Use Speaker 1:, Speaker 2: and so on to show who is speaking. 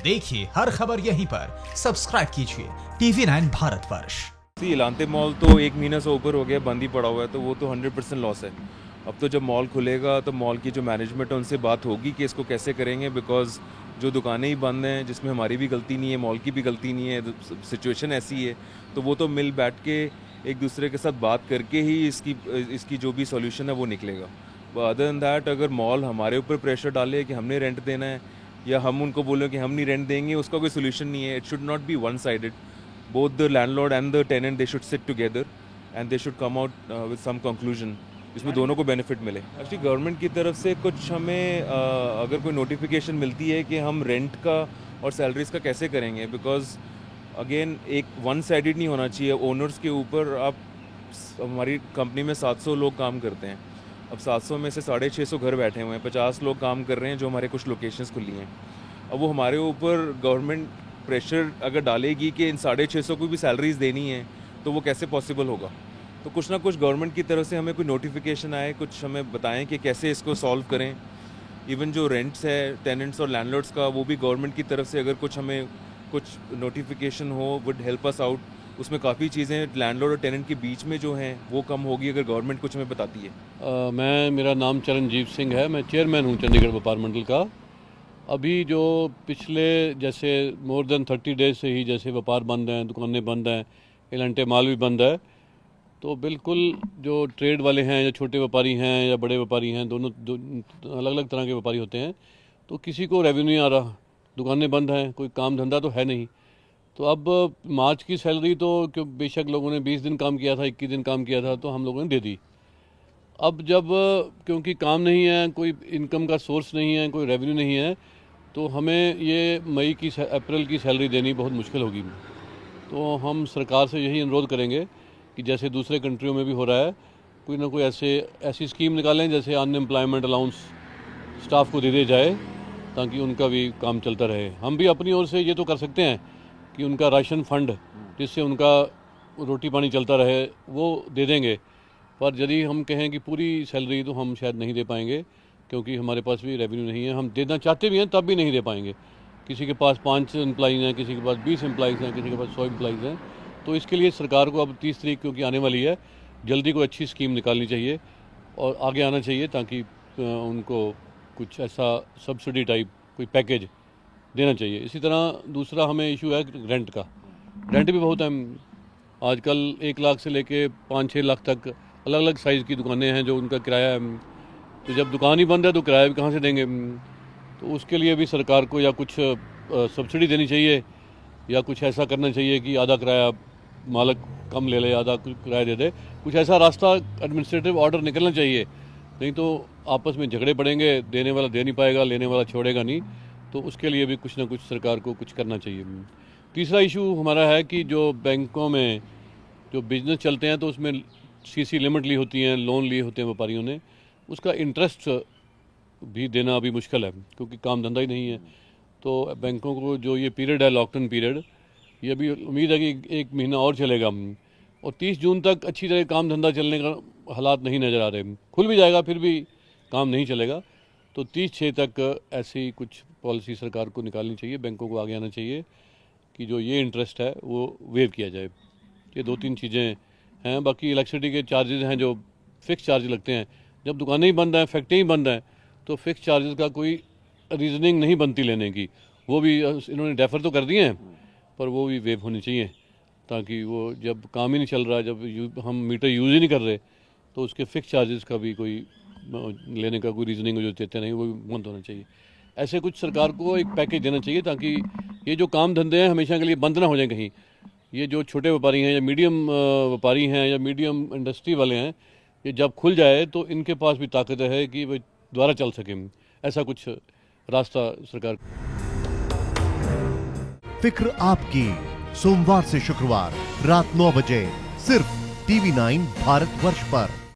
Speaker 1: देखिए हर खबर यहीं पर। सब्सक्राइब कीजिए TV9 भारतवर्ष।
Speaker 2: इलांते मॉल तो 1 महीने से ऊपर हो गया बंद ही पड़ा हुआ है, तो वो तो 100% लॉस है। अब तो जब मॉल खुलेगा तो मॉल की जो मैनेजमेंट है उनसे बात होगी कि इसको कैसे करेंगे, बिकॉज जो दुकानें ही बंद हैं जिसमें हमारी भी गलती नहीं है, मॉल की भी गलती नहीं है, सिचुएशन ऐसी है, तो वो तो मिल बैठ के एक दूसरे के साथ बात करके ही इसकी जो भी सॉल्यूशन है वो निकलेगा। अदर देन दैट, अगर मॉल हमारे ऊपर प्रेशर डाले कि हमने रेंट देना है या हम उनको बोले कि हम नहीं रेंट देंगे, उसका कोई सोल्यूशन नहीं है। It should not be one sided. Both the landlord and the tenant, they should sit together and they should come out with some conclusion जिसमें दोनों को बेनिफिट मिले। एक्चुअली गवर्नमेंट की तरफ से कुछ हमें अगर कोई नोटिफिकेशन मिलती है कि हम रेंट का और सैलरीज का कैसे करेंगे, बिकॉज अगेन एक वन साइडेड नहीं होना चाहिए ओनर्स के ऊपर। आप हमारी कंपनी में 700 लोग काम करते हैं, अब 700 में से 650 घर बैठे हुए हैं, 50 लोग काम कर रहे हैं जो हमारे कुछ लोकेशंस खुली हैं। अब वो हमारे ऊपर गवर्नमेंट प्रेशर अगर डालेगी कि इन 650 को भी सैलरीज देनी है तो वो कैसे पॉसिबल होगा। तो कुछ ना कुछ गवर्नमेंट की तरफ से हमें कोई नोटिफिकेशन आए, कुछ हमें बताएं कि कैसे इसको सॉल्व करें। इवन जो रेंट्स है टेनेंट्स और लैंडलॉर्ड्स का, वो भी गवर्नमेंट की तरफ से अगर कुछ हमें कुछ नोटिफिकेशन हो वुड हेल्प अस आउट। उसमें काफ़ी चीज़ें लैंडलॉर्ड और टेनेंट के बीच में जो हैं वो कम होगी अगर गवर्नमेंट कुछ हमें बताती है।
Speaker 3: मेरा नाम चरणजीत सिंह है, मैं चेयरमैन हूँ चंडीगढ़ व्यापार मंडल का। अभी जो पिछले जैसे मोर देन 30 डेज से ही जैसे व्यापार बंद हैं, दुकानें बंद हैं, एलंटे माल भी बंद है, तो बिल्कुल जो ट्रेड वाले हैं या छोटे व्यापारी हैं या बड़े व्यापारी हैं, दोनों अलग अलग तरह के व्यापारी होते हैं, तो किसी को रेवेन्यू नहीं आ रहा, दुकानें बंद हैं, कोई काम धंधा तो है नहीं। तो अब मार्च की सैलरी तो क्यों बेशक लोगों ने 20 दिन काम किया था, 21 दिन काम किया था, तो हम लोगों ने दे दी। अब जब क्योंकि काम नहीं है, कोई इनकम का सोर्स नहीं है, कोई रेवेन्यू नहीं है, तो हमें ये अप्रैल की सैलरी देनी बहुत मुश्किल होगी। तो हम सरकार से यही अनुरोध करेंगे कि जैसे दूसरे कंट्रियों में भी हो रहा है, कोई ना कोई ऐसी स्कीम निकालें जैसे अनएम्प्लॉयमेंट अलाउंस स्टाफ को दे दिया जाए ताकि उनका भी काम चलता रहे। हम भी अपनी ओर से ये तो कर सकते हैं कि उनका राशन फंड जिससे उनका रोटी पानी चलता रहे वो दे देंगे, पर यदि हम कहें कि पूरी सैलरी तो हम शायद नहीं दे पाएंगे, क्योंकि हमारे पास भी रेवेन्यू नहीं है। हम देना चाहते भी हैं तब भी नहीं दे पाएंगे। किसी के पास 5 एम्प्लॉइज़ हैं, किसी के पास 20 एम्प्लॉइज़ हैं, किसी के पास 100 एम्प्लॉइज़ हैं। तो इसके लिए सरकार को अब 30 तारीख क्योंकि आने वाली है, जल्दी कोई अच्छी स्कीम निकालनी चाहिए और आगे आना चाहिए ताकि उनको कुछ ऐसा सब्सिडी टाइप कोई पैकेज देना चाहिए। इसी तरह दूसरा हमें इशू है रेंट का। रेंट भी बहुत है आजकल, 1 लाख से लेके 5-6 लाख तक अलग अलग साइज़ की दुकानें हैं जो उनका किराया है। तो जब दुकान ही बंद है तो किराया भी कहाँ से देंगे। तो उसके लिए भी सरकार को या कुछ सब्सिडी देनी चाहिए या कुछ ऐसा करना चाहिए कि आधा किराया मालिक कम ले ले, आधा किराया दे दे। कुछ ऐसा रास्ता एडमिनिस्ट्रेटिव ऑर्डर निकलना चाहिए, नहीं तो आपस में झगड़े पड़ेंगे, देने वाला दे नहीं पाएगा, लेने वाला छोड़ेगा नहीं। तो उसके लिए भी कुछ ना कुछ सरकार को कुछ करना चाहिए। तीसरा इशू हमारा है कि जो बैंकों में जो बिजनेस चलते हैं तो उसमें सीसी लिमिट ली होती हैं, लोन लिए होते हैं व्यापारियों ने, उसका इंटरेस्ट भी देना अभी मुश्किल है क्योंकि काम धंधा ही नहीं है। तो बैंकों को जो ये पीरियड है, लॉकडाउन पीरियड, ये भी उम्मीद है कि 1 महीना और चलेगा और 30 जून तक अच्छी तरह काम धंधा चलने का हालात नहीं नज़र आ रहे। खुल भी जाएगा फिर भी काम नहीं चलेगा। तो 30/6 तक ऐसी कुछ पॉलिसी सरकार को निकालनी चाहिए, बैंकों को आगे आना चाहिए कि जो ये इंटरेस्ट है वो वेव किया जाए। ये 2-3 चीज़ें हैं। बाकी इलेक्ट्रिसिटी के चार्जेस हैं जो फिक्स चार्ज लगते हैं, जब दुकानें ही बंद हैं, फैक्ट्री ही बंद हैं, तो फिक्स चार्जेस का कोई रीजनिंग नहीं बनती लेने की। वो भी इन्होंने डेफर तो कर दिए हैं, पर वो भी वेव होनी चाहिए ताकि वो जब काम ही नहीं चल रहा, जब हम मीटर यूज़ ही नहीं कर रहे, तो उसके फिक्स चार्जेस का भी कोई लेने का कोई रीजनिंग जो देते नहीं वो भी बंद होना चाहिए। ऐसे कुछ सरकार को एक पैकेज देना चाहिए ताकि ये जो काम धंधे हैं हमेशा के लिए बंद ना हो जाए कहीं। ये जो छोटे व्यापारी हैं या मीडियम व्यापारी हैं या मीडियम इंडस्ट्री वाले हैं, ये जब खुल जाए तो इनके पास भी ताकत है कि वो दोबारा चल सके। ऐसा कुछ रास्ता सरकार।
Speaker 4: फिक्र आपकी, सोमवार से शुक्रवार रात 9 बजे सिर्फ TV9 भारतवर्ष पर।